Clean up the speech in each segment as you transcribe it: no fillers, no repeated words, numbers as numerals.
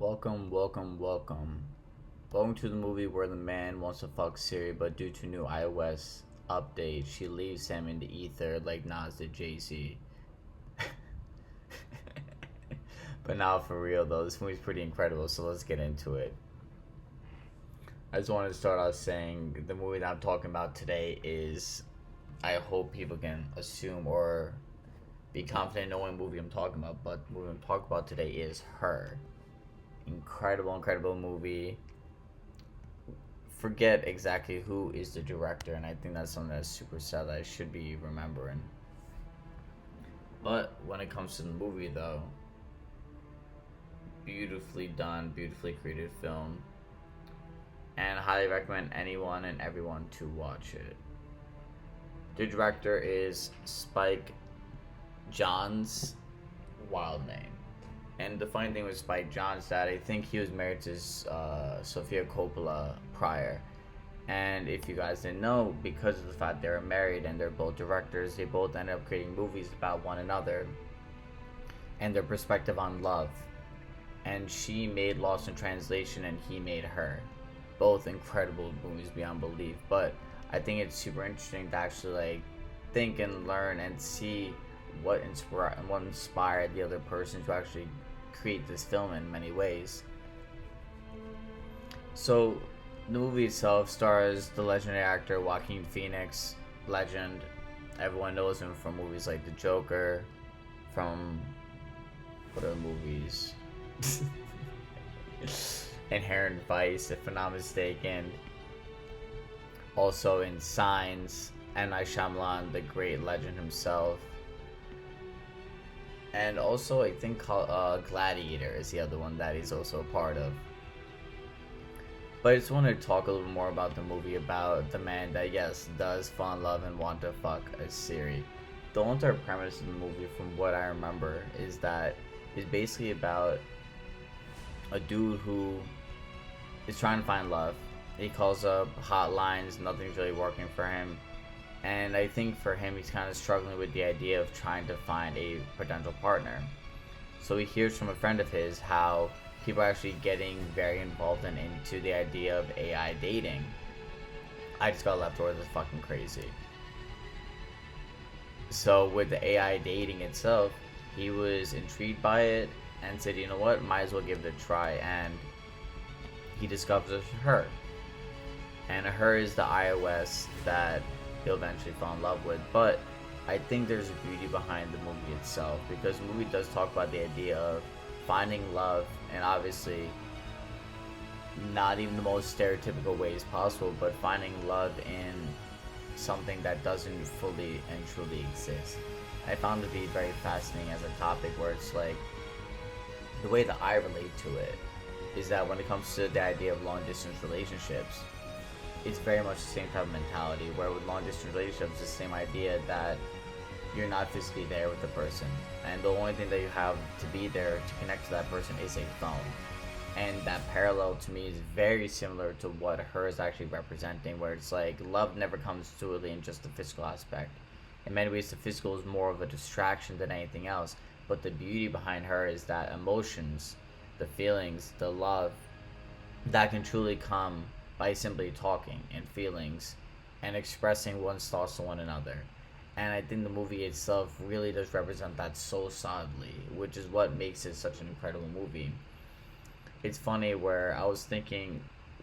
Welcome, welcome, welcome. Welcome to the movie where the man wants to fuck Siri, but due to new iOS update, she leaves him in the ether like Nas did Jay-Z. But now for real though, this movie's pretty incredible, so let's get into it. I just wanted to start out saying the movie that I'm talking about today is, I hope people can assume or be confident knowing movie I'm talking about, but the movie I'm talking about today is Her. Incredible, incredible movie. Forget exactly who is the director, and I think that's something that's super sad that I should be remembering. But when it comes to the movie, though, beautifully done, beautifully created film, and highly recommend anyone and everyone to watch it. The director is Spike Jonze, wild name. And the funny thing with Spike Jonze is that I think he was married to Sofia Coppola prior. And if you guys didn't know, because of the fact they were married and they're both directors, they both ended up creating movies about one another and their perspective on love. And she made Lost in Translation and he made Her. Both incredible movies beyond belief. But I think it's super interesting to actually think and learn and see what inspired the other person to actually create this film in many ways. So the movie itself stars the legendary actor Joaquin Phoenix, legend. Everyone knows him from movies like The Joker, from what other movies? Inherent Vice, if I'm not mistaken. Also in Signs, M. Night Shyamalan, the great legend himself. And also, I think Gladiator is the other one that he's also a part of. But I just want to talk a little more about the movie, about the man that, yes, does fall in love and want to fuck a Siri. The entire premise of the movie, from what I remember, is that it's basically about a dude who is trying to find love. He calls up hotlines, nothing's really working for him. And I think for him, he's kind of struggling with the idea of trying to find a potential partner. So he hears from a friend of his how people are actually getting very involved and into the idea of AI dating. I just got left over this fucking crazy. So with the AI dating itself, he was intrigued by it and said, you know what, might as well give it a try. And he discovers Her. And Her is the iOS that he'll eventually fall in love with. But I think there's a beauty behind the movie itself, because the movie does talk about the idea of finding love, and obviously not even the most stereotypical ways possible, but finding love in something that doesn't fully and truly exist. I found it to be very fascinating as a topic, where it's like, the way that I relate to it is that when it comes to the idea of long distance relationships, it's very much the same type of mentality, where with long distance relationships, it's the same idea that you're not physically there with the person, and the only thing that you have to be there to connect to that person is a phone. And that parallel to me is very similar to what Her is actually representing, where it's like love never comes solely in just the physical aspect. In many ways, the physical is more of a distraction than anything else, but the beauty behind Her is that emotions, the feelings, the love, that can truly come by simply talking and feelings and expressing one's thoughts to one another. And I think the movie itself really does represent that so solidly, which is what makes it such an incredible movie. It's funny where I was thinking,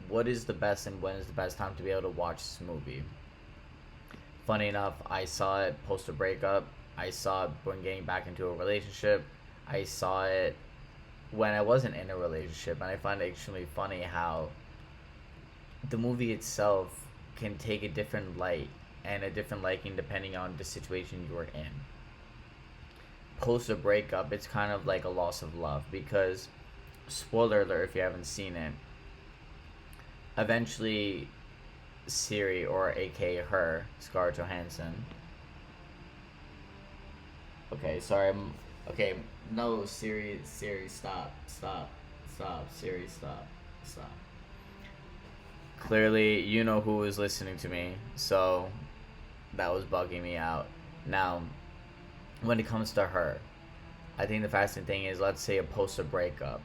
what is the best and when is the best time to be able to watch this movie? Funny enough, I saw it post a breakup. I saw it when getting back into a relationship. I saw it when I wasn't in a relationship, and I find it extremely funny how the movie itself can take a different light and a different liking depending on the situation you were in. Post a breakup, it's kind of like a loss of love, because, spoiler alert if you haven't seen it, eventually Siri, or aka Her, Scarlett Johansson. Okay, sorry, okay, no, Siri, stop, Siri, stop. Clearly, you know who is listening to me, so that was bugging me out. Now, when it comes to Her, I think the fascinating thing is, let's say a post a breakup.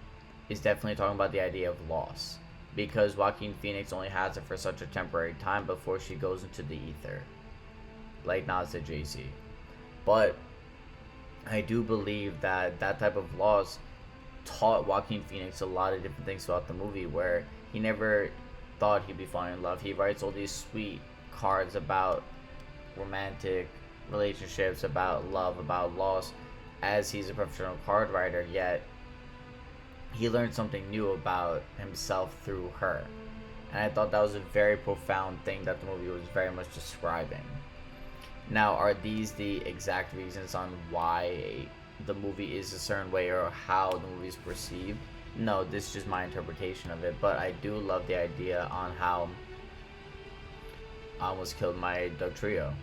is definitely talking about the idea of loss, because Joaquin Phoenix only has it for such a temporary time before she goes into the ether, like Nas said Jay-Z. But I do believe that that type of loss taught Joaquin Phoenix a lot of different things throughout the movie, where he never thought he'd be falling in love. He writes all these sweet cards about romantic relationships, about love, about loss, as he's a professional card writer, yet he learned something new about himself through her. And I thought that was a very profound thing that the movie was very much describing. Now, are these the exact reasons on why the movie is a certain way or how the movie is perceived? No, this is just my interpretation of it, but I do love the idea on how I almost killed my Doug Trio.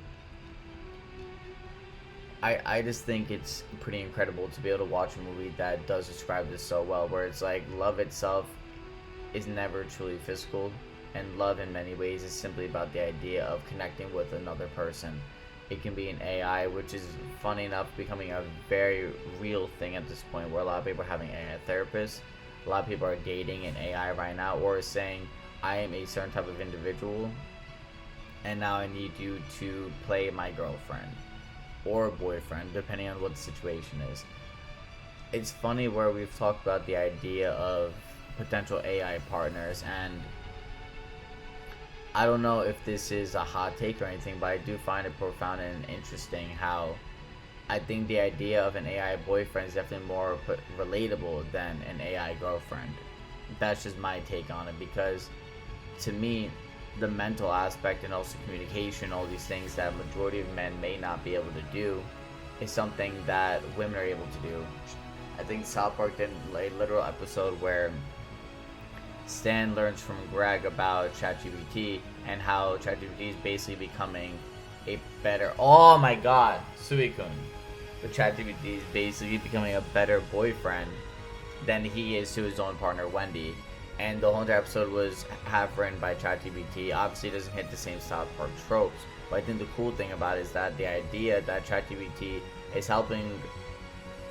I just think it's pretty incredible to be able to watch a movie that does describe this so well, where it's like love itself is never truly physical, and love in many ways is simply about the idea of connecting with another person. It can be an AI, which is funny enough becoming a very real thing at this point, where a lot of people are having AI therapists. A lot of people are dating an AI right now, or saying, I am a certain type of individual, and now I need you to play my girlfriend or boyfriend, depending on what the situation is. It's funny where we've talked about the idea of potential AI partners, and I don't know if this is a hot take or anything, but I do find it profound and interesting how I think the idea of an AI boyfriend is definitely more relatable than an AI girlfriend. That's just my take on it, because to me, the mental aspect and also communication, all these things that a majority of men may not be able to do, is something that women are able to do. I think South Park did a literal episode where Stan learns from Greg about ChatGPT and how ChatGPT is basically becoming a better... Oh my god, Suicune. But ChatGPT is basically becoming a better boyfriend than he is to his own partner, Wendy. And the whole entire episode was half written by ChatGPT. Obviously, it doesn't hit the same South Park tropes, but I think the cool thing about it is that the idea that ChatGPT is helping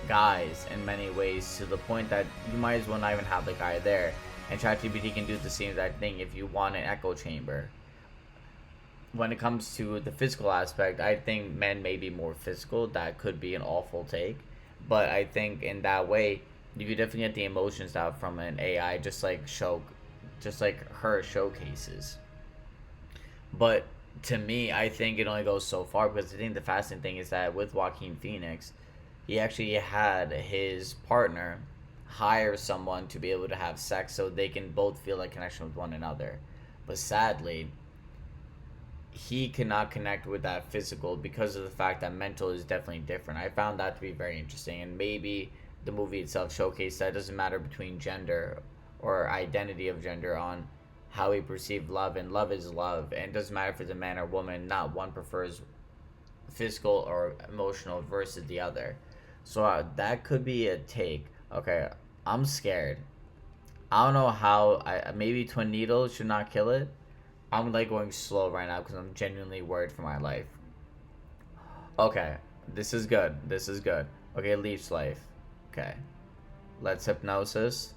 guys in many ways, to the point that you might as well not even have the guy there. And ChatGPT can do the same exact thing if you want an echo chamber. When it comes to the physical aspect, I think men may be more physical. That could be an awful take, but I think in that way, you could definitely get the emotions out from an AI, just like her showcases. But to me, I think it only goes so far, because I think the fascinating thing is that with Joaquin Phoenix, he actually had his partner hire someone to be able to have sex so they can both feel a connection with one another. But sadly, he cannot connect with that physical because of the fact that mental is definitely different. I found that to be very interesting, and maybe the movie itself showcased that it doesn't matter between gender or identity of gender on how we perceive love, and love is love, and it doesn't matter if it's a man or woman. Not one prefers physical or emotional versus the other. So that could be a take. Okay, I'm scared. I don't know how. Maybe twin needles should not kill it. I'm like going slow right now because I'm genuinely worried for my life. Okay, this is good. This is good. Okay, leech life. Okay, let's hypnosis.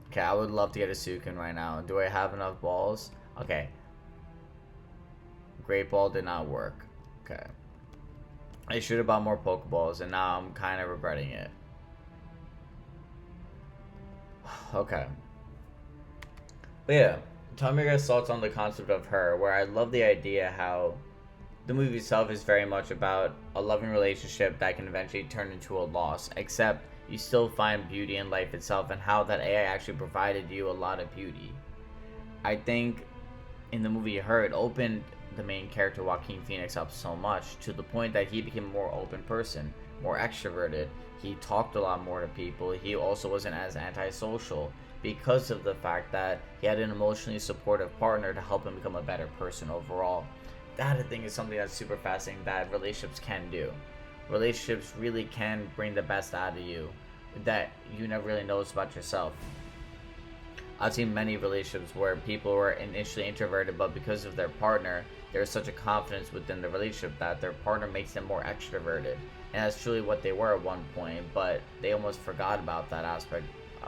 Okay, I would love to get a Sukin right now. Do I have enough balls? Okay. Great ball did not work. Okay. I should have bought more Pokeballs, and now I'm kind of regretting it. Okay. But yeah, tell me your guys' thoughts on the concept of her, where I love the idea how the movie itself is very much about a loving relationship that can eventually turn into a loss, except you still find beauty in life itself, and how that AI actually provided you a lot of beauty. I think in the movie Her, it opened the main character Joaquin Phoenix up so much to the point that he became a more open person, more extroverted. He talked a lot more to people. He also wasn't as antisocial because of the fact that he had an emotionally supportive partner to help him become a better person overall. That, I think, is something that's super fascinating that relationships can do. Relationships really can bring the best out of you that you never really notice about yourself. I've seen many relationships where people were initially introverted, but because of their partner, there's such a confidence within the relationship that their partner makes them more extroverted. And that's truly what they were at one point, but they almost forgot about that aspect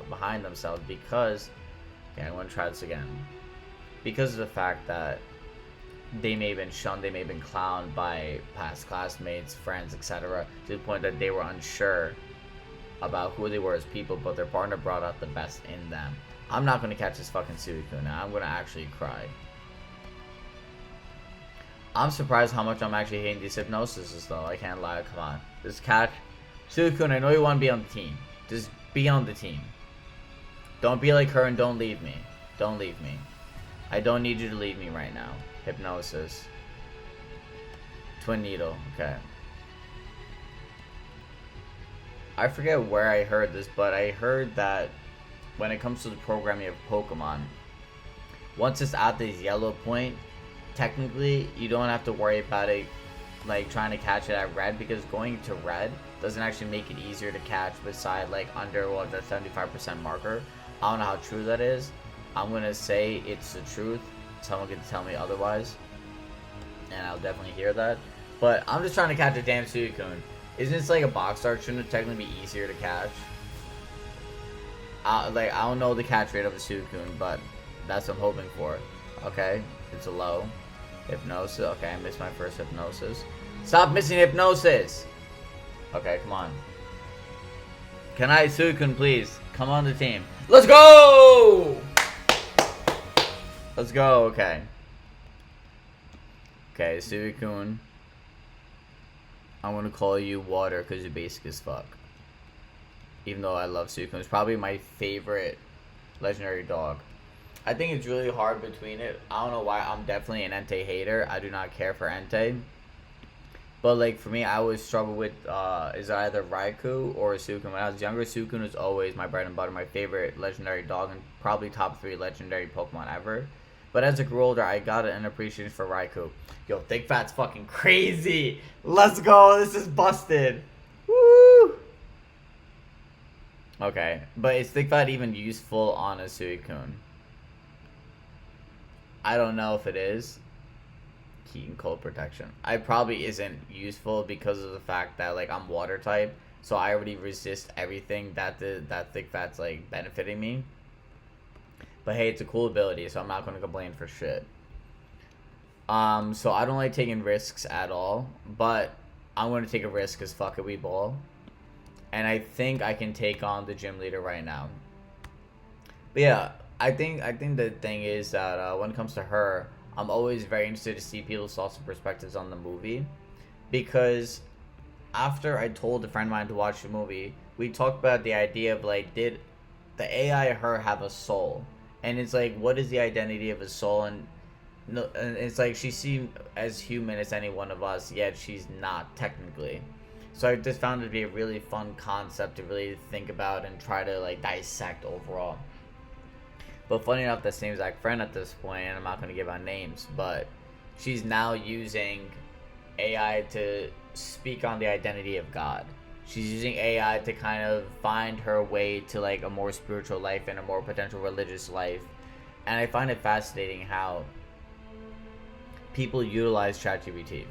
behind themselves because, okay, I'm gonna try this again. Because of the fact that they may have been shunned, they may have been clowned by past classmates, friends, etc., to the point that they were unsure about who they were as people, but their partner brought out the best in them. I'm not gonna catch this fucking Suicune now. I'm gonna actually cry. I'm surprised how much I'm actually hating these hypnosises though. I can't lie. Come on, just catch Suicune. I know you want to be on the team. Just be on the team. Don't be like her and don't leave me. Don't leave me. I don't need you to leave me right now. Hypnosis. Twin Needle. Okay. I forget where I heard this, but I heard that when it comes to the programming of Pokemon, once it's at this yellow point, technically you don't have to worry about it like trying to catch it at red, because going to red doesn't actually make it easier to catch beside like under what the 75% marker. I don't know how true that is. I'm gonna say it's the truth. Someone can tell me otherwise, and I'll definitely hear that. But I'm just trying to catch a damn Suicune. Isn't this like a box art? Shouldn't it technically be easier to catch? I don't know the catch rate of a Suicune, but that's what I'm hoping for. Okay, it's a low. Hypnosis. Okay, I missed my first hypnosis. Stop missing hypnosis! Okay, come on. Can I, Suicune, please? Come on the team. Let's go! Let's go, okay. Okay, Suicune. I'm gonna call you Water because you're basic as fuck. Even though I love Suicune. It's probably my favorite legendary dog. I think it's really hard between it. I don't know why. I'm definitely an Entei hater. I do not care for Entei. But like for me, I always struggle with is either Raikou or Suicune. When I was younger, Suicune was always my bread and butter, my favorite legendary dog, and probably top 3 legendary Pokemon ever. But as I grew older, I got an appreciation for Raikou. Yo, Thick Fat's fucking crazy. Let's go. This is busted. Woo! Okay, but is Thick Fat even useful on a Suicune? I don't know if it is. Heat and cold protection. I probably isn't useful because of the fact that like I'm water type, so I already resist everything that Thick Fat's like benefiting me. But hey, it's a cool ability, so I'm not gonna complain for shit. So I don't like taking risks at all, but I'm gonna take a risk because fuck it, we ball. And I think I can take on the gym leader right now. But yeah, I think the thing is that when it comes to her, I'm always very interested to see people's thoughts and perspectives on the movie, because after I told a friend of mine to watch the movie, we talked about the idea of like, did the AI her have a soul? And it's like, what is the identity of a soul? And no, and it's like she seemed as human as any one of us, yet she's not technically. So I just found it to be a really fun concept to really think about and try to like dissect overall. But funny enough, the same exact friend at this point, and I'm not going to give out names, but she's now using AI to speak on the identity of God. She's using AI to kind of find her way to like a more spiritual life and a more potential religious life. And I find it fascinating how people utilize ChatGPT.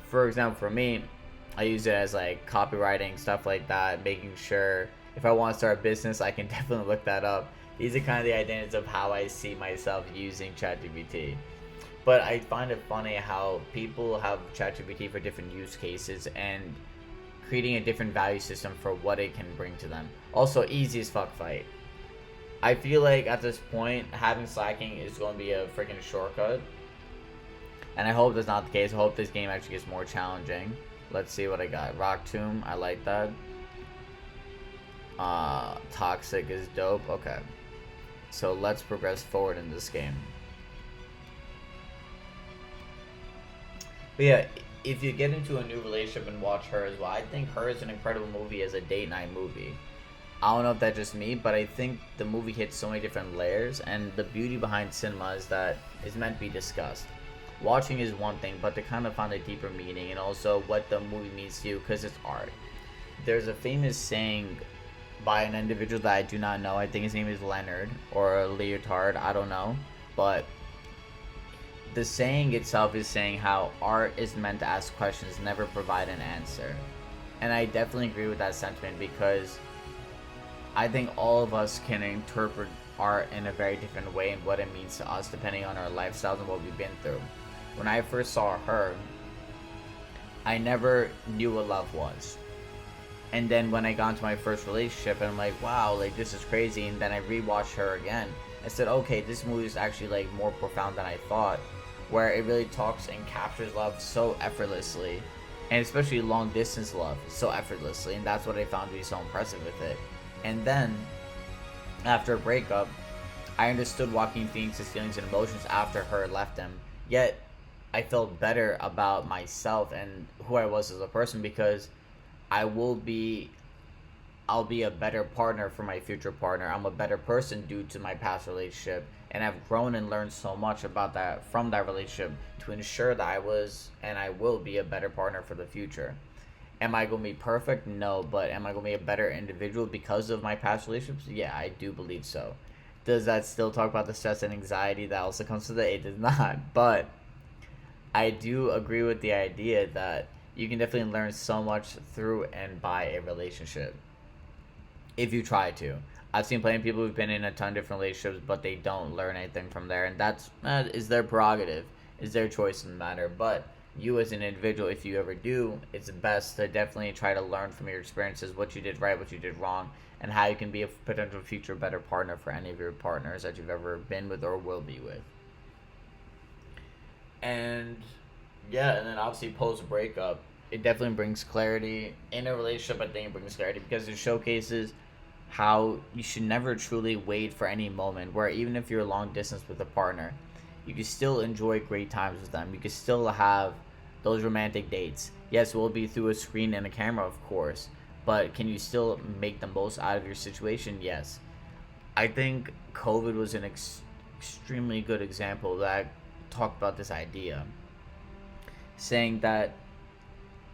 For example, for me, I use it as like copywriting, stuff like that, making sure if I want to start a business, I can definitely look that up. These are kind of the identities of how I see myself using ChatGPT. But I find it funny how people have ChatGPT for different use cases and creating a different value system for what it can bring to them. Also, easy as fuck fight. I feel like at this point, having slacking is going to be a freaking shortcut. And I hope that's not the case. I hope this game actually gets more challenging. Let's see what I got. Rock Tomb, I like that. Toxic is dope. Okay. So let's progress forward in this game. But yeah, if you get into a new relationship and watch Her as well, I think Her is an incredible movie as a date night movie. I don't know if that's just me, but I think the movie hits so many different layers, and the beauty behind cinema is that it's meant to be discussed. Watching is one thing, but to kind of find a deeper meaning and also what the movie means to you, because it's art. There's a famous saying by an individual that I do not know. I think his name is Leonard or Leotard, I don't know. But the saying itself is saying how art is meant to ask questions, never provide an answer. And I definitely agree with that sentiment, because I think all of us can interpret art in a very different way and what it means to us depending on our lifestyles and what we've been through. When I first saw her, I never knew what love was. And then when I got into my first relationship, and I'm like, wow, like this is crazy. And then I rewatched her again. I said, okay, this movie is actually like more profound than I thought, where it really talks and captures love so effortlessly, and especially long distance love so effortlessly. And that's what I found to be so impressive with it. And then after a breakup, I understood Joaquin Phoenix's feelings and emotions after her left him. Yet I felt better about myself and who I was as a person because I will be I'll be a better partner for my future partner. I'm a better person due to my past relationship, and I've grown and learned so much about that from that relationship to ensure that I was and I will be a better partner for the future. Am I going to be perfect? No, but am I going to be a better individual because of my past relationships? Yeah, I do believe so. Does that still talk about the stress and anxiety that also comes with it? It does not. But I do agree with the idea that you can definitely learn so much through and by a relationship if you try to. I've seen plenty of people who've been in a ton of different relationships, but they don't learn anything from there, and that's is their prerogative, is their choice in the matter. But you as an individual, if you ever do, it's best to definitely try to learn from your experiences, what you did right, what you did wrong, and how you can be a potential future better partner for any of your partners that you've ever been with or will be with. And yeah, and then obviously post breakup, it definitely brings clarity in a relationship. I think it brings clarity because it showcases how you should never truly wait for any moment where even if you're long distance with a partner, you can still enjoy great times with them. You can still have those romantic dates. Yes, it will be through a screen and a camera, of course, but can you still make the most out of your situation? Yes. I think COVID was an extremely good example that talked about this idea, saying that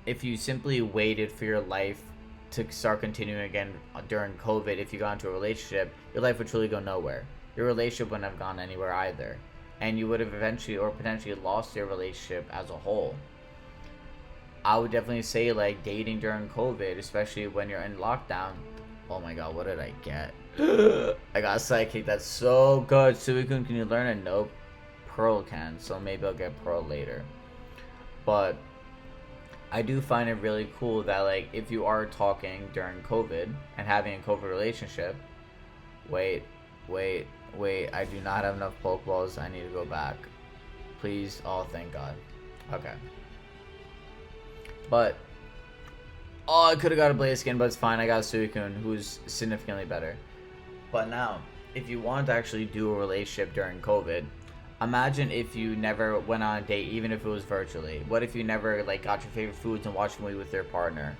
if you simply waited for your life to start continuing again during COVID, if you got into a relationship, your life would truly go nowhere. Your relationship wouldn't have gone anywhere either. And you would have eventually or potentially lost your relationship as a whole. I would definitely say like dating during COVID, especially when you're in lockdown. Oh my god, what did I get? I got a sidekick that's so good. Suicune, can you learn it? Nope. Pearl can, so maybe I'll get Pearl later. But I do find it really cool that like if you are talking during COVID and having a COVID relationship, wait, I do not have enough Pokeballs. I need to go back. Please, oh thank God. Okay. But oh, I could have got a Blaziken, but it's fine. I got a Suicune, who's significantly better. But now, if you want to actually do a relationship during COVID, imagine if you never went on a date, even if it was virtually. What if you never like got your favorite foods and watched a movie with your partner?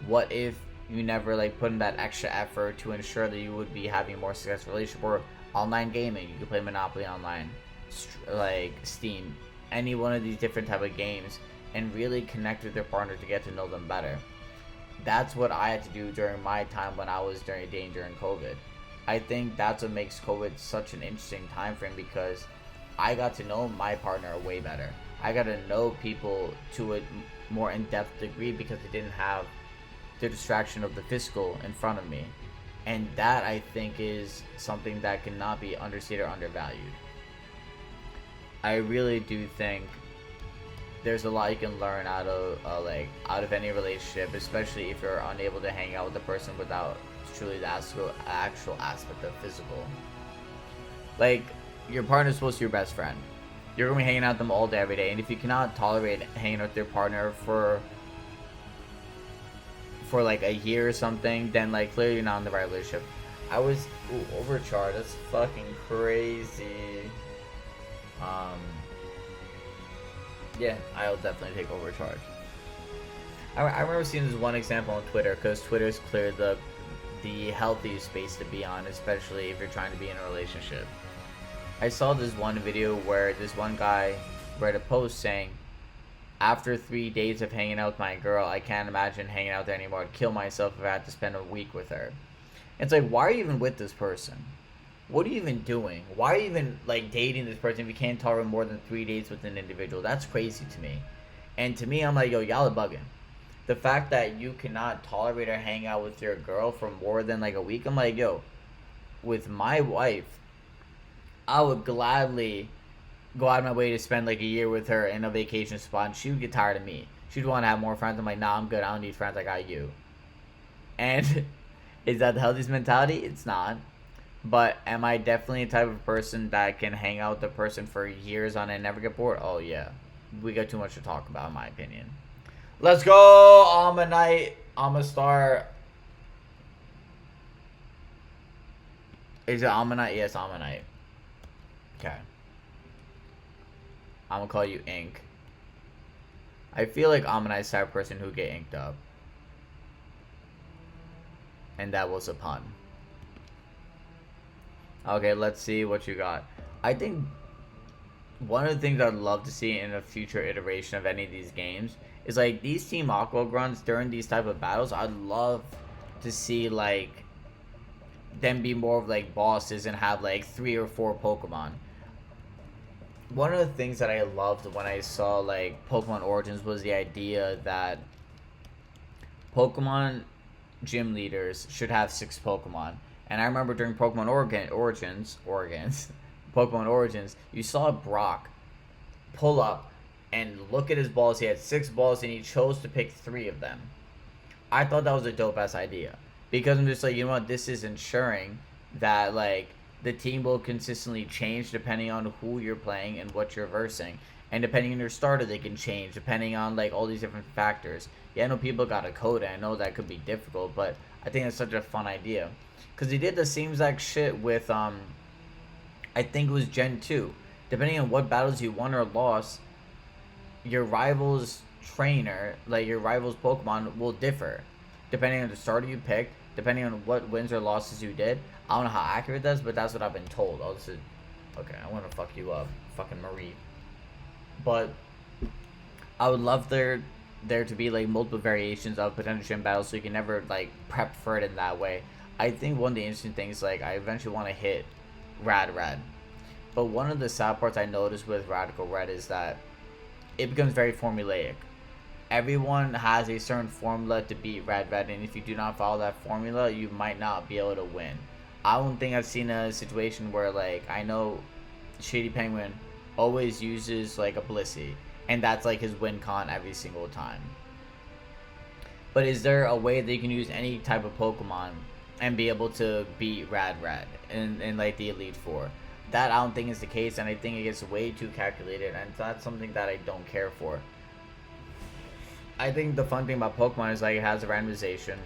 What if you never like put in that extra effort to ensure that you would be having a more successful relationship? Or online gaming, you can play Monopoly online, like Steam, any one of these different type of games, and really connect with your partner to get to know them better. That's what I had to do during my time when I was dating during COVID. I think that's what makes COVID such an interesting time frame because I got to know my partner way better. I got to know people to a more in-depth degree because they didn't have the distraction of the physical in front of me. And that, I think, is something that cannot be understated or undervalued. I really do think there's a lot you can learn out of any relationship, especially if you're unable to hang out with the person without truly the actual aspect of physical. Like, your partner's supposed to be your best friend. You're gonna be hanging out with them all day, every day, and if you cannot tolerate hanging out with your partner for like a year or something, then like clearly you're not in the right relationship. I was overcharged. That's fucking crazy. Yeah, I'll definitely take overcharge. I remember seeing this one example on Twitter because Twitter is clearly the healthiest space to be on, especially if you're trying to be in a relationship. I saw this one video where this one guy read a post saying, after 3 days of hanging out with my girl, I can't imagine hanging out there anymore. I'd kill myself if I had to spend a week with her. It's like, why are you even with this person? What are you even doing? Why are you even like dating this person if you can't tolerate more than 3 days with an individual? That's crazy to me. And to me, I'm like, yo, y'all are bugging. The fact that you cannot tolerate or hang out with your girl for more than like a week, I'm like, yo, with my wife, I would gladly go out of my way to spend like a year with her in a vacation spot, and she would get tired of me. She'd want to have more friends. I'm like, nah, I'm good. I don't need friends. I got you. And is that the healthiest mentality? It's not. But am I definitely a type of person that can hang out with the person for years on and never get bored? Oh yeah, we got too much to talk about, in my opinion. Let's go, Ammonite. I'm a star. Is it Ammonite? Yes, Ammonite. Okay. I'm gonna call you Ink. I feel like Ammonite's the type of person who get inked up. And that was a pun. Okay, let's see what you got. I think one of the things I'd love to see in a future iteration of any of these games is like these Team Aqua grunts during these type of battles. I'd love to see like them be more of like bosses and have like 3 or 4 Pokemon. One of the things that I loved when I saw like Pokemon Origins was the idea that Pokemon gym leaders should have 6 Pokemon. And I remember during Pokemon Origins, Pokemon Origins, you saw Brock pull up and look at his balls. He had 6 balls and he chose to pick 3 of them. I thought that was a dope ass idea. Because I'm just like, you know what, this is ensuring that like the team will consistently change depending on who you're playing and what you're versing. And depending on your starter, they can change depending on like all these different factors. Yeah, I know people got a code, and I know that could be difficult, but I think it's such a fun idea. Because he did the same exact shit with, I think it was Gen 2. Depending on what battles you won or lost, your rival's trainer, like your rival's Pokemon, will differ. Depending on the starter you picked, depending on what wins or losses you did. I don't know how accurate that is, but that's what I've been told. Okay, I want to fuck you up. Fucking Marie. But I would love there to be like multiple variations of potential gym battles, so you can never like prep for it in that way. I think one of the interesting things, like I eventually want to hit Rad Red, but one of the sad parts I noticed with Radical Red is that it becomes very formulaic. Everyone has a certain formula to beat Rad Red, and if you do not follow that formula, you might not be able to win. I don't think I've seen a situation where like I know Shady Penguin always uses like a Blissey, and that's like his win con every single time. But is there a way that you can use any type of Pokemon and be able to beat Rad Red in like the Elite Four? That I don't think is the case, and I think it gets way too calculated, and that's something that I don't care for. I think the fun thing about Pokemon is like it has a randomization,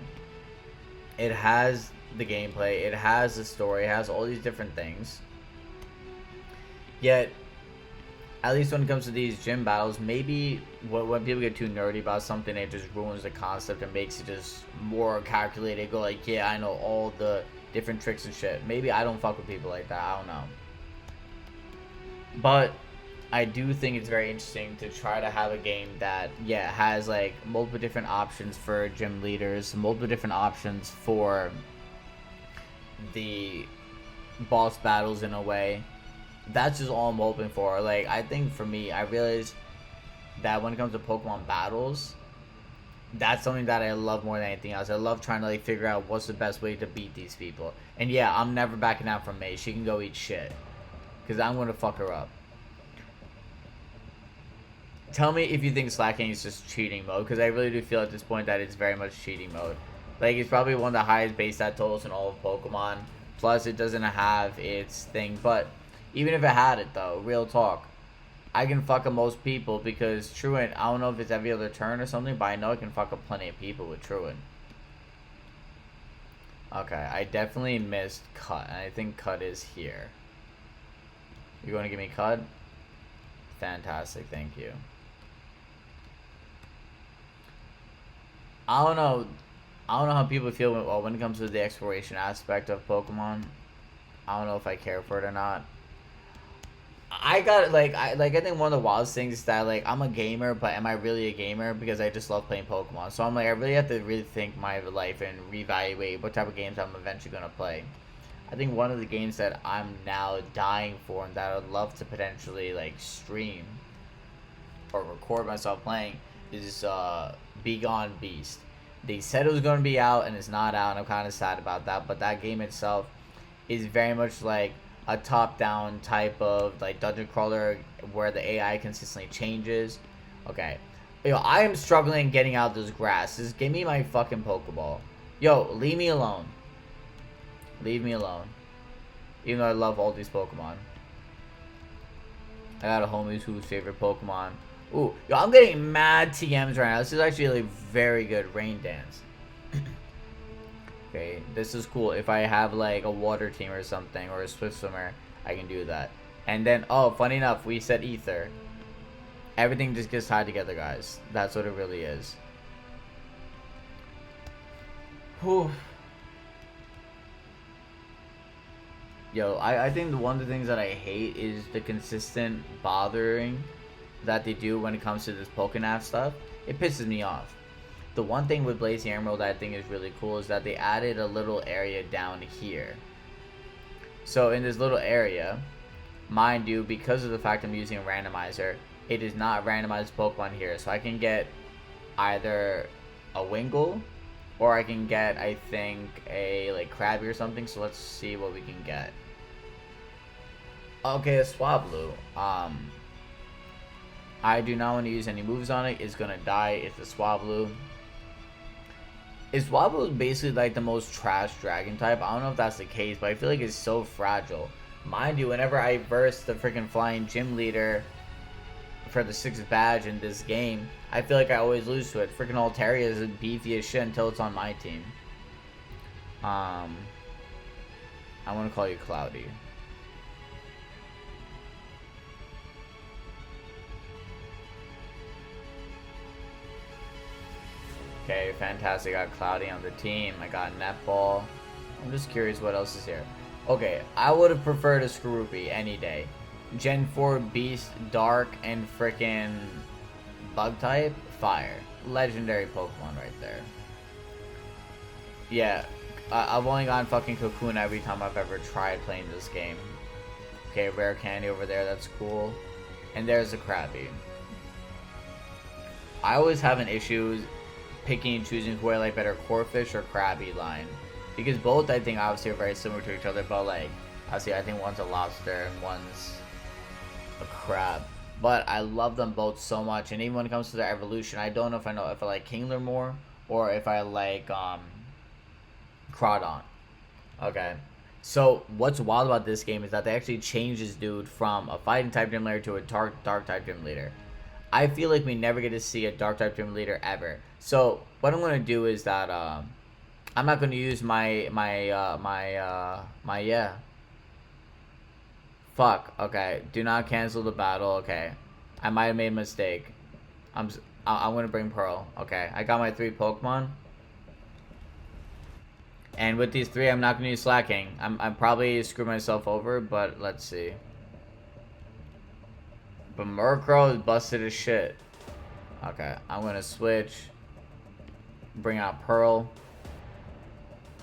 it has the gameplay, it has the story, it has all these different things. Yet, at least when it comes to these gym battles, maybe when people get too nerdy about something, it just ruins the concept and makes it just more calculated. Go like, yeah, I know all the different tricks and shit. Maybe I don't fuck with people like that. I don't know. But I do think it's very interesting to try to have a game that, yeah, has like multiple different options for gym leaders, multiple different options for the boss battles in a way. That's just all I'm hoping for. Like, I think for me, I realized that when it comes to Pokemon battles, that's something that I love more than anything else. I love trying to like figure out what's the best way to beat these people. And yeah, I'm never backing out from May. She can go eat shit, because I'm gonna fuck her up. Tell me if you think slacking is just cheating mode, because I really do feel at this point that it's very much cheating mode. Like, it's probably one of the highest base stat totals in all of Pokemon. Plus, it doesn't have its thing. But even if it had it, though, real talk, I can fuck up most people because Truant, I don't know if it's every other turn or something, but I know I can fuck up plenty of people with Truant. Okay, I definitely missed Cut, and I think Cut is here. You're going to give me Cut? Fantastic, thank you. I don't know how people feel when it comes to the exploration aspect of Pokemon. I don't know if I care for it or not. I got I think one of the wildest things is that like I'm a gamer, but am I really a gamer? Because I just love playing Pokemon. So I'm like, I really have to really think my life and reevaluate what type of games I'm eventually gonna play. I think one of the games that I'm now dying for and that I'd love to potentially like stream or record myself playing is Be Gone Beast. They said it was going to be out, and it's not out, and I'm kind of sad about that. But that game itself is very much like a top-down type of like dungeon crawler where the AI consistently changes. Okay. Yo, I am struggling getting out this grass. Just give me my fucking Pokeball. Yo, leave me alone. Leave me alone. Even though I love all these Pokemon. I got a homie whose favorite Pokemon. Ooh, yo, I'm getting mad TMs right now. This is actually like very good. Rain Dance. Okay, this is cool. If I have like a water team or something, or a Swift Swimmer, I can do that. And then, oh, funny enough, we said Ether. Everything just gets tied together, guys. That's what it really is. Whew. Yo, I think one of the things that I hate is the consistent bothering that they do when it comes to this Pokénav stuff. It pisses me off. The one thing with Blazing Emerald that I think is really cool is that they added a little area down here. So in this little area, mind you, because of the fact I'm using a randomizer, it is not randomized Pokemon here. So I can get either a Wingull, or I can get, I think, a like Krabby or something. So let's see what we can get. Okay, a Swablu. I do not want to use any moves on it. It's gonna die. It's a Swablu. Swablu is basically like the most trash dragon type. I don't know if that's the case, but I feel like it's so fragile. Mind you, whenever I verse the freaking flying gym leader for the 6th badge in this game, I feel like I always lose to it. Freaking Altaria is beefy as shit until it's on my team. I want to call you Cloudy. Okay, fantastic. I got Cloudy on the team. I got Netball. I'm just curious what else is here. Okay, I would have preferred a Skorupi any day. Gen 4 Beast, Dark, and frickin' Bug type, Fire. Legendary Pokemon right there. Yeah, I've only gotten fucking Cocoon every time I've ever tried playing this game. Okay, rare candy over there, that's cool. And there's a Krabby. I always have an issue picking and choosing who I like better, Corphish or Krabby line. Because both, I think, obviously are very similar to each other, but like, obviously I think one's a lobster and one's a crab. But I love them both so much, and even when it comes to their evolution, I don't know if I like Kingler more, or if I like, Crawdon. Okay. So, what's wild about this game is that they actually changed this dude from a fighting type gym leader to a dark type gym leader. I feel like we never get to see a dark type gym leader ever. So what I'm gonna do is that I'm not gonna use my yeah. Fuck. Okay. Do not cancel the battle. Okay. I might have made a mistake. I'm gonna bring Pearl. Okay. I got my 3 Pokemon. And with these 3, I'm not gonna use Slacking. I'm probably screwing myself over, but let's see. But Murkrow is busted as shit. Okay, I'm gonna switch. Bring out Pearl.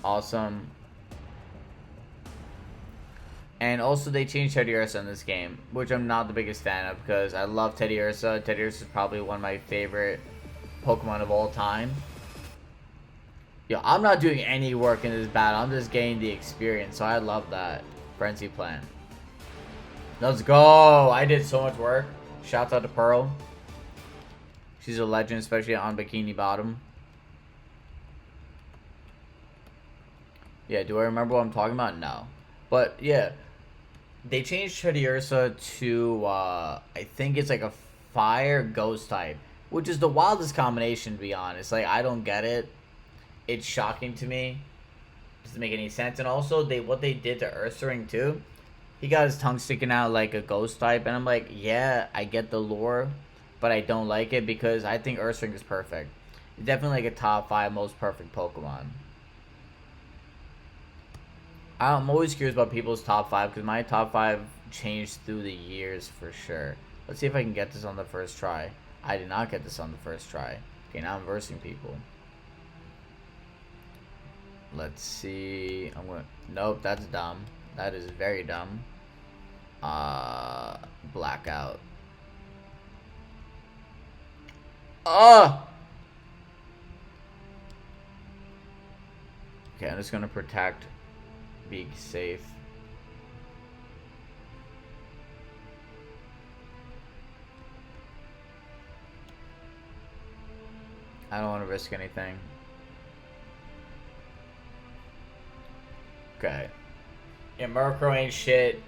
Awesome. And also they changed Teddiursa in this game, which I'm not the biggest fan of because I love Teddiursa. Teddiursa is probably one of my favorite Pokemon of all time. Yo, I'm not doing any work in this battle. I'm just getting the experience, so I love that. Frenzy Plant. Let's go! I did so much work. Shouts out to Pearl. She's a legend, especially on Bikini Bottom. Yeah, do I remember what I'm talking about? No. But, yeah. They changed Teddiursa to, I think it's like a fire ghost type. Which is the wildest combination, to be honest. Like, I don't get it. It's shocking to me. Doesn't make any sense. And also, what they did to Ursaring, too. He got his tongue sticking out like a ghost type, and I'm like, yeah, I get the lore, but I don't like it because I think Ursaring is perfect. It's definitely like a top 5 most perfect Pokemon. I'm always curious about people's top 5 because my top 5 changed through the years for sure. Let's see if I can get this on the first try. I did not get this on the first try. Okay, now I'm versing people. Let's see. Nope, that's dumb. That is very dumb. Blackout. Oh! Okay, I'm just gonna protect, be safe. I don't want to risk anything. Okay. Yeah, Murkrow ain't shit.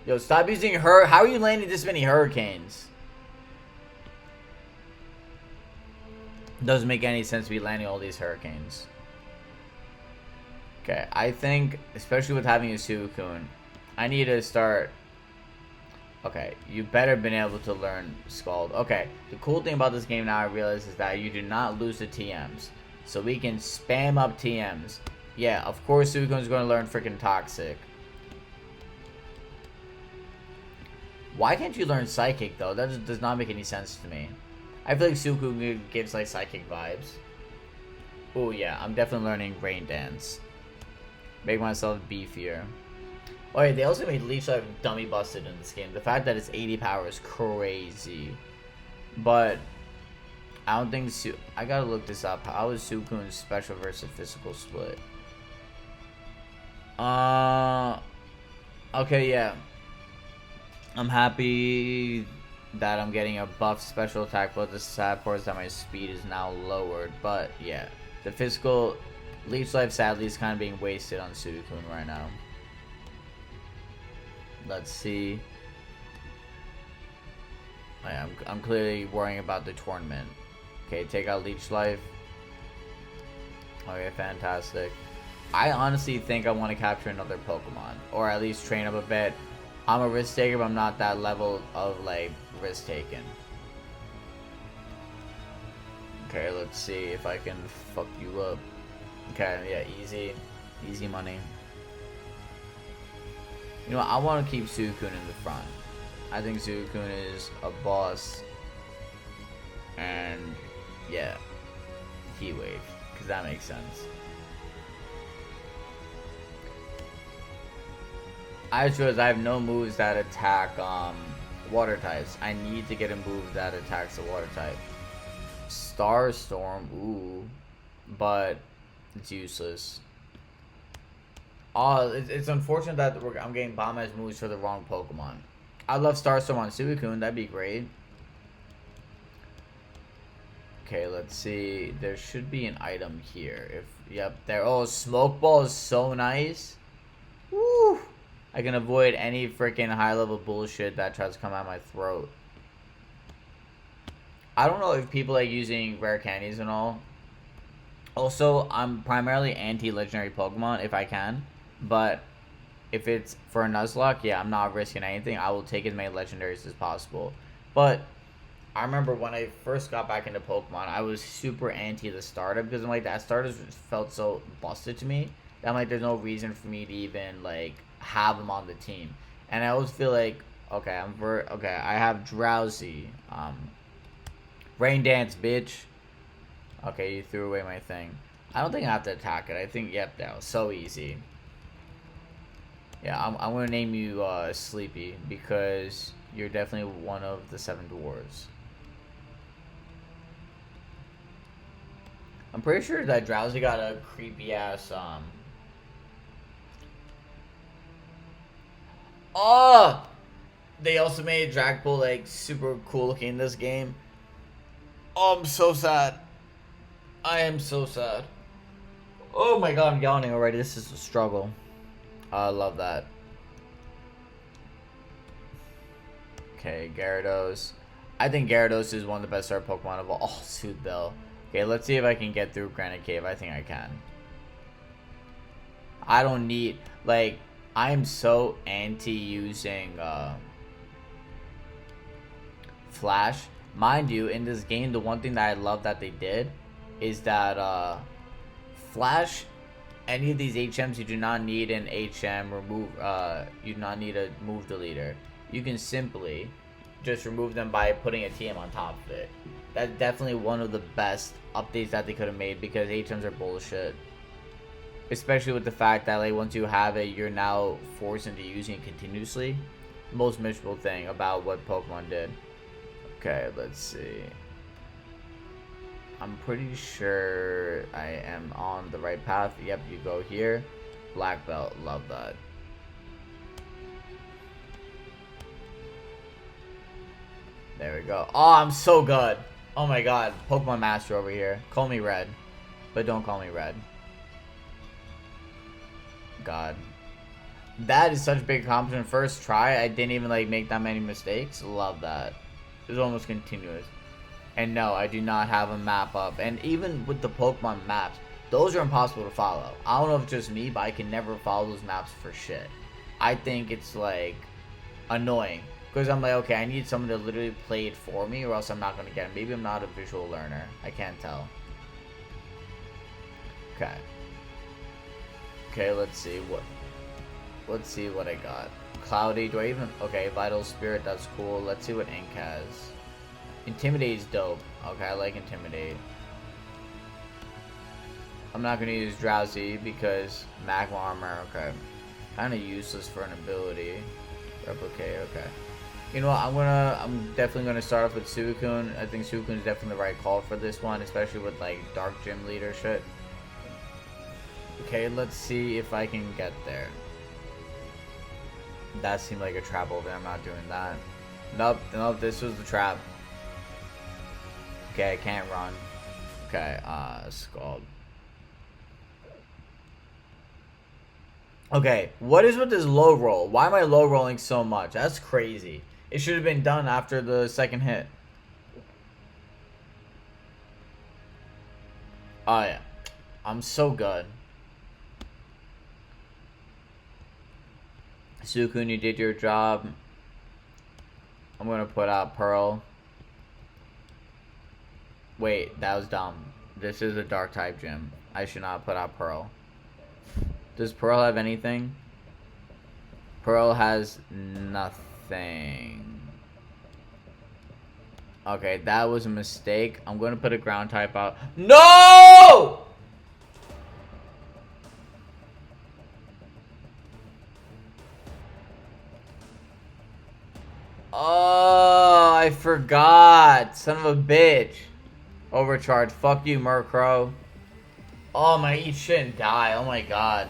Yo, stop using her. How are you landing this many hurricanes? Doesn't make any sense to be landing all these hurricanes. Okay, I think, especially with having a Suicune, I need to start... Okay, you better been able to learn Scald. Okay, the cool thing about this game now I realize is that you do not lose the TMs. So we can spam up TMs. Yeah, of course Suicune's going to learn freaking Toxic. Why can't you learn Psychic, though? That just does not make any sense to me. I feel like Suicune gives, like, Psychic vibes. Oh, yeah, I'm definitely learning Rain Dance. Make myself beefier. Oh, yeah, they also made Leech Life dummy busted in this game. The fact that it's 80 power is crazy. But, I don't think I gotta look this up. How is Suicune's special versus physical split? Okay, yeah. I'm happy that I'm getting a buff special attack, but the sad part is that my speed is now lowered. But yeah, the physical Leech Life sadly is kind of being wasted on Suicune right now. Let's see. I'm clearly worrying about the tournament. Okay, take out Leech Life. Okay, fantastic. I honestly think I want to capture another Pokemon, or at least train up a bit. I'm a risk taker, but I'm not that level of, like, risk taking. Okay, let's see if I can fuck you up. Okay, yeah, easy. Easy money. You know what, I want to keep Suicune in the front. I think Suicune is a boss. And, yeah. Heat Wave, because that makes sense. I just realized I have no moves that attack water types. I need to get a move that attacks the water type. Starstorm, ooh, but it's useless. Oh, it's unfortunate that I'm getting bomb as moves for the wrong Pokemon. I love Starstorm on Suicune, that'd be great. Okay, let's see. There should be an item here. Yep, there. Oh, Smoke Ball is so nice. Woo! I can avoid any freaking high-level bullshit that tries to come out my throat. I don't know if people like using rare candies and all. Also, I'm primarily anti-legendary Pokemon if I can. But if it's for a Nuzlocke, yeah, I'm not risking anything. I will take as many legendaries as possible. But I remember when I first got back into Pokemon, I was super anti the starter because I'm like, that starter felt so busted to me. That I'm like, there's no reason for me to even, like, have them on the team. And I always feel like, okay, I have Drowsy, Rain Dance, bitch. Okay, you threw away my thing. I don't think I have to attack it. I think, yep, that was so easy. Yeah, I'm gonna name you Sleepy because you're definitely one of the 7 dwarves. I'm pretty sure that Drowsy got a creepy ass Oh! They also made Dragapult, like, super cool looking in this game. Oh, I'm so sad. I am so sad. Oh my god, I'm yawning already. This is a struggle. I love that. Okay, Gyarados. I think Gyarados is one of the best starter Pokemon of all. Oh, Soothe Bell. Okay, let's see if I can get through Granite Cave. I think I can. I don't need, like, I'm so anti-using Flash. Mind you, in this game, the one thing that I love that they did is that Flash, any of these HMs, you do not need an HM remove. You do not need a move deleter. You can simply just remove them by putting a TM on top of it. That's definitely one of the best updates that they could have made because HMs are bullshit. Especially with the fact that, like, once you have it, you're now forced into using it continuously. Most miserable thing about what Pokemon did. Okay, let's see. I'm pretty sure I am on the right path. Yep, you go here. Black belt, love that. There we go. Oh, I'm so good. Oh my god. Pokemon Master over here. Call me Red. But don't call me Red. God. That is such a big accomplishment. First try, I didn't even like make that many mistakes. Love that. It was almost continuous. And no, I do not have a map up. And even with the Pokemon maps, those are impossible to follow. I don't know if it's just me, but I can never follow those maps for shit. I think it's like annoying. Because I'm like, okay, I need someone to literally play it for me or else I'm not going to get it. Maybe I'm not a visual learner. I can't tell. Okay. Okay, let's see what I got. Cloudy, do I even... Okay, Vital Spirit, that's cool. Let's see what Ink has. Intimidate is dope. Okay, I like Intimidate. I'm not going to use Drowsy because Magma Armor, okay. Kind of useless for an ability. Replicate, okay. You know what, I'm definitely gonna start off with Suicune. I think Suicune is definitely the right call for this one, especially with like Dark Gym Leader shit. Okay, let's see if I can get there. That seemed like a trap over there. I'm not doing that. Nope, nope, this was the trap. Okay, I can't run. Okay, Scald. Okay, what is with this low roll? Why am I low rolling so much? That's crazy. It should have been done after the second hit. Oh yeah. I'm so good. Suicune, you did your job. I'm gonna put out Pearl. Wait, that was dumb. This is a dark type gym. I should not put out Pearl. Does Pearl have anything? Pearl has nothing. Okay, that was a mistake. I'm gonna put a ground type out. No! Oh, I forgot. Son of a bitch. Overcharge. Fuck you, Murkrow. Oh, my eat shit and die. Oh my god.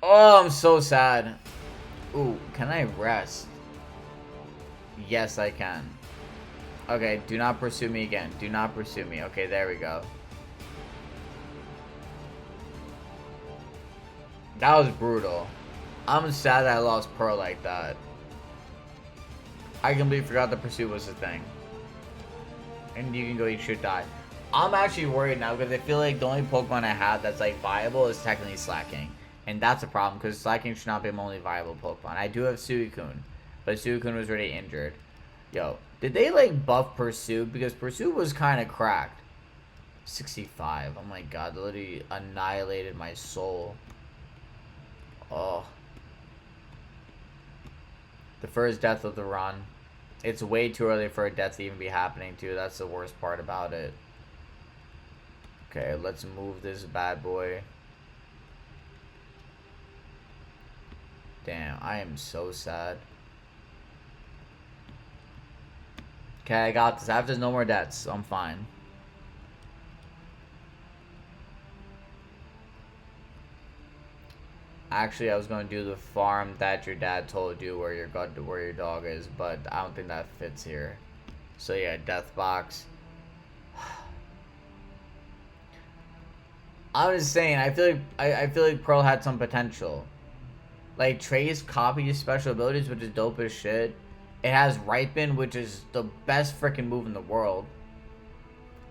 Oh, I'm so sad. Ooh, can I rest? Yes, I can. Okay, do not pursue me again. Do not pursue me. Okay, there we go. That was brutal. I'm sad that I lost Pearl like that. I completely forgot the pursuit was a thing. And you can go eat shit, die. I'm actually worried now because I feel like the only Pokemon I have that's like viable is technically Slacking. And that's a problem because Slacking should not be my only viable Pokemon. I do have Suicune, but Suicune was already injured. Yo, did they like buff Pursuit? Because Pursuit was kind of cracked. 65. Oh my god, they literally annihilated my soul. Oh. The first death of the run. It's way too early for a death to even be happening too. That's the worst part about it. Okay, let's move this bad boy. Damn, I am so sad. Okay, I got this. After there's no more deaths, so I'm fine. Actually, I was going to do the farm that your dad told you where your dog is, but I don't think that fits here. So yeah, death box. I'm just saying, I feel like Pearl had some potential. Like Trey's copied his special abilities, which is dope as shit. It has Ripen, which is the best freaking move in the world.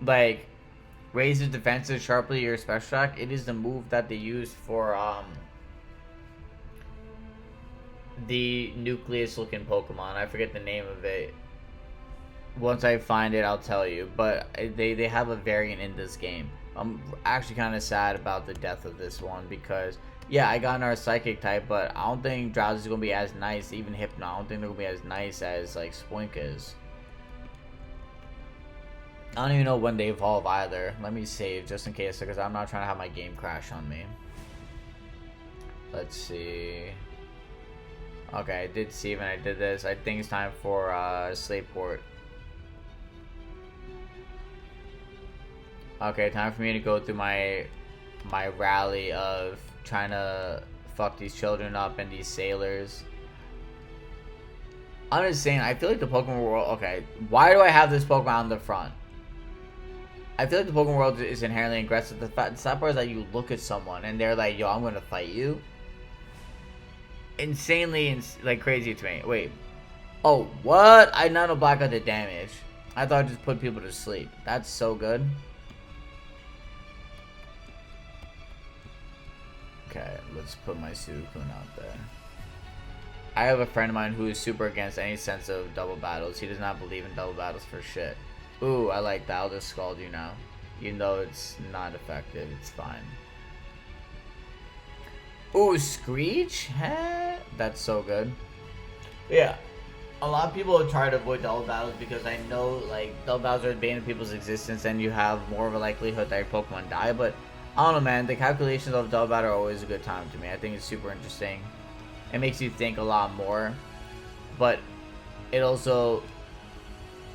Like, raises defenses sharply your special attack. It is the move that they use for the nucleus looking Pokemon. I forget the name of it. Once I find it, I'll tell you. But they have a variant in this game. I'm actually kind of sad about the death of this one because, yeah, I got another Psychic type, but I don't think Drowsy is going to be as nice. Even Hypno, I don't think they're going to be as nice as, like, Spoink is. I don't even know when they evolve either. Let me save just in case because I'm not trying to have my game crash on me. Let's see. Okay, I did save and I did this. I think it's time for Slateport. Okay, time for me to go through my rally of trying to fuck these children up and these sailors. I'm just saying, I feel like the Pokemon world... Okay, why do I have this Pokemon on the front? I feel like the Pokemon world is inherently aggressive. The sad part is that you look at someone and they're like, yo, I'm gonna fight you. Insanely, like, crazy to me. Wait. Oh, what? I nano black out the damage. I thought I just put people to sleep. That's so good. Okay, let's put my Suicune out there. I have a friend of mine who is super against any sense of double battles. He does not believe in double battles for shit. Ooh, I like that. I'll just scald you now. Even though it's not effective, it's fine. Ooh, Screech? Huh? That's so good. Yeah. A lot of people try to avoid double battles because I know, like, double battles are the bane of people's existence and you have more of a likelihood that your Pokemon die, but I don't know, man. The calculations of double battle are always a good time to me. I think it's super interesting. It makes you think a lot more, but it also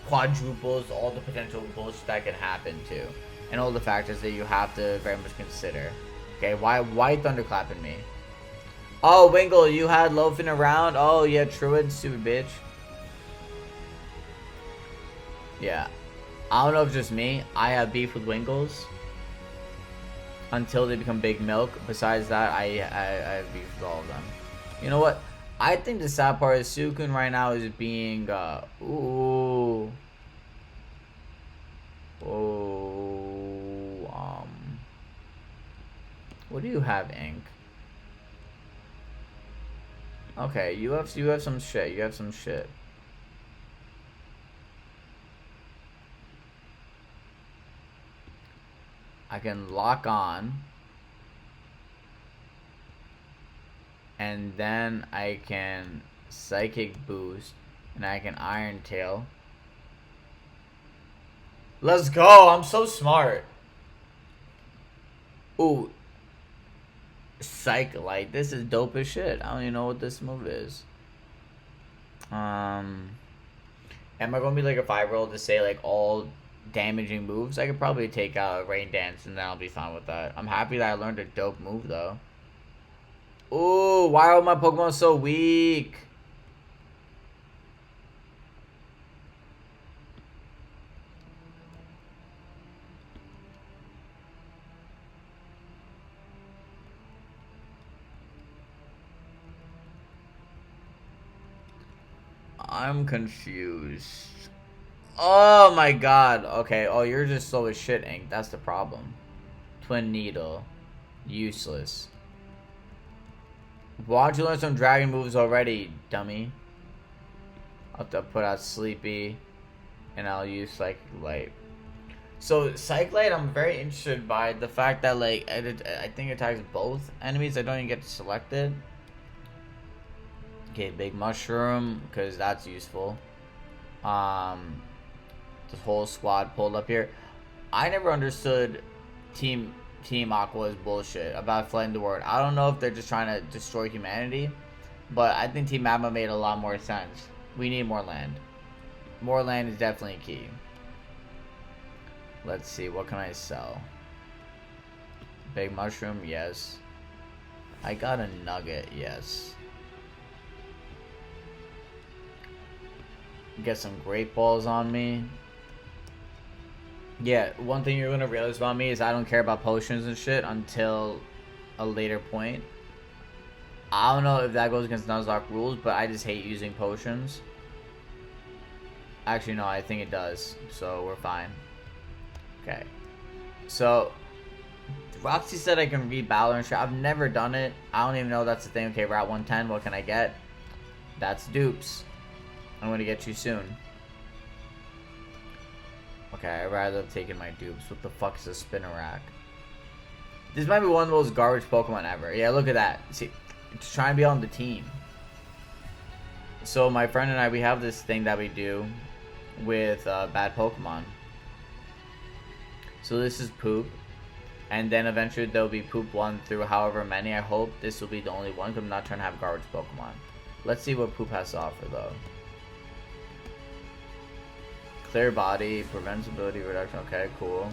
quadruples all the potential bullshit that can happen too, and all the factors that you have to very much consider. Okay, why thunderclapping me? Oh, Wingle, you had loafing around. Oh yeah, Truid, stupid bitch. Yeah, I don't know if it's just me. I have beef with Wingles until they become big milk. Besides that, I have beef with all of them. You know what? I think the sad part is Suicune right now is being ooh. Oh, what do you have, Ink? Okay, you have some shit. You have some shit. I can lock on. And then I can Psychic Boost. And I can Iron Tail. Let's go! I'm so smart. Ooh. Psych Light. This is dope as shit. I don't even know what this move is. Am I gonna be like a 5-year-old to say like all damaging moves? I could probably take out Rain Dance and then I'll be fine with that. I'm happy that I learned a dope move though. Ooh, why are my Pokemon so weak? I'm confused. Oh my god. Okay. Oh, you're just slow as shit, Ink. That's the problem. Twin Needle. Useless. Why don't you learn some dragon moves already, dummy? I'll have to put out Sleepy. And I'll use Psychic Light. So, Psychic Light, I'm very interested by the fact that, like, I think it attacks both enemies. I don't even get selected. Okay, Big Mushroom, because that's useful. The whole squad pulled up here. I never understood Team Aqua's bullshit about flooding the world. I don't know if they're just trying to destroy humanity, but I think Team Magma made a lot more sense. We need more land. More land is definitely key. Let's see, what can I sell? Big Mushroom, yes. I got a Nugget, yes. Get some Great Balls on me. Yeah, one thing you're gonna realize about me is I don't care about potions and shit until a later point. I don't know if that goes against Nuzlocke rules, but I just hate using potions. Actually, no, I think it does, so we're fine. Okay. So, Roxy said I can read Battle and shit. I've never done it. I don't even know that's the thing. Okay, Route 110, what can I get? That's dupes. I'm gonna get you soon. Okay, I'd rather have taken my dupes. What the fuck is a Spinarak? This might be one of the most garbage Pokemon ever. Yeah, look at that. See, it's trying to be on the team. So my friend and I, we have this thing that we do with bad Pokemon. So this is Poop. And then eventually there'll be Poop 1 through however many. I hope this will be the only one because I'm not trying to have garbage Pokemon. Let's see what Poop has to offer though. Clear body, prevents ability reduction. Okay, cool.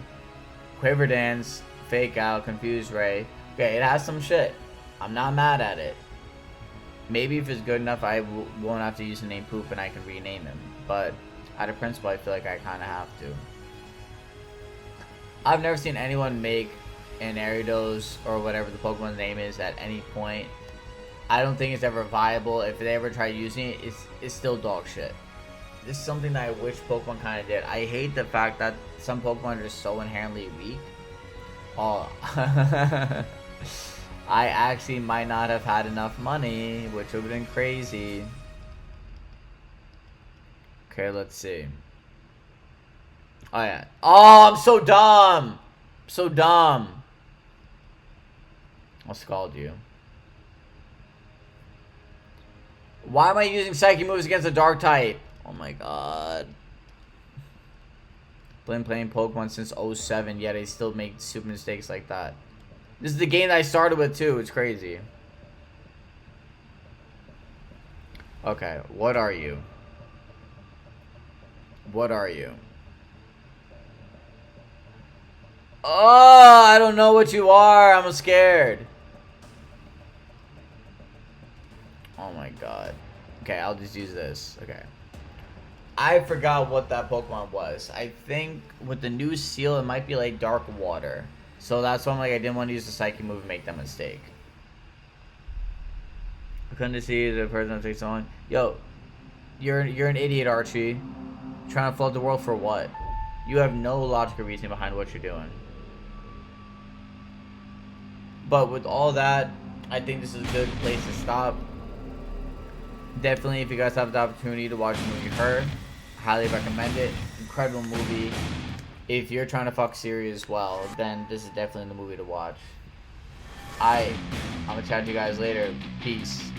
Quiver Dance, Fake Out, Confuse Ray. Okay, it has some shit. I'm not mad at it. Maybe if it's good enough, I won't have to use the name Poop and I can rename him. But out of principle, I feel like I kind of have to. I've never seen anyone make an Ariados or whatever the Pokemon's name is at any point. I don't think it's ever viable. If they ever try using it, it's still dog shit. This is something that I wish Pokemon kind of did. I hate the fact that some Pokemon are just so inherently weak. Oh, I actually might not have had enough money, which would have been crazy. Okay, let's see. Oh, yeah. Oh, I'm so dumb. So dumb. I'll scald you. Why am I using Psychic moves against a Dark type? Oh my god. Been playing Pokemon since 07, yet I still make stupid mistakes like that. This is the game that I started with too. It's crazy. Okay, what are you? What are you? Oh, I don't know what you are. I'm scared. Oh my god. Okay, I'll just use this. Okay. I forgot what that Pokemon was. I think with the new seal, it might be like Dark Water. So that's why I'm like, I didn't want to use the Psychic move and make that mistake. I couldn't see the person that takes on. Yo, you're an idiot, Archie. Trying to flood the world for what? You have no logical reason behind what you're doing. But with all that, I think this is a good place to stop. Definitely, if you guys have the opportunity to watch the movie Her, highly recommend it. Incredible movie. If you're trying to fuck Siri as well, then this is definitely the movie to watch. I'm gonna chat to you guys later. Peace.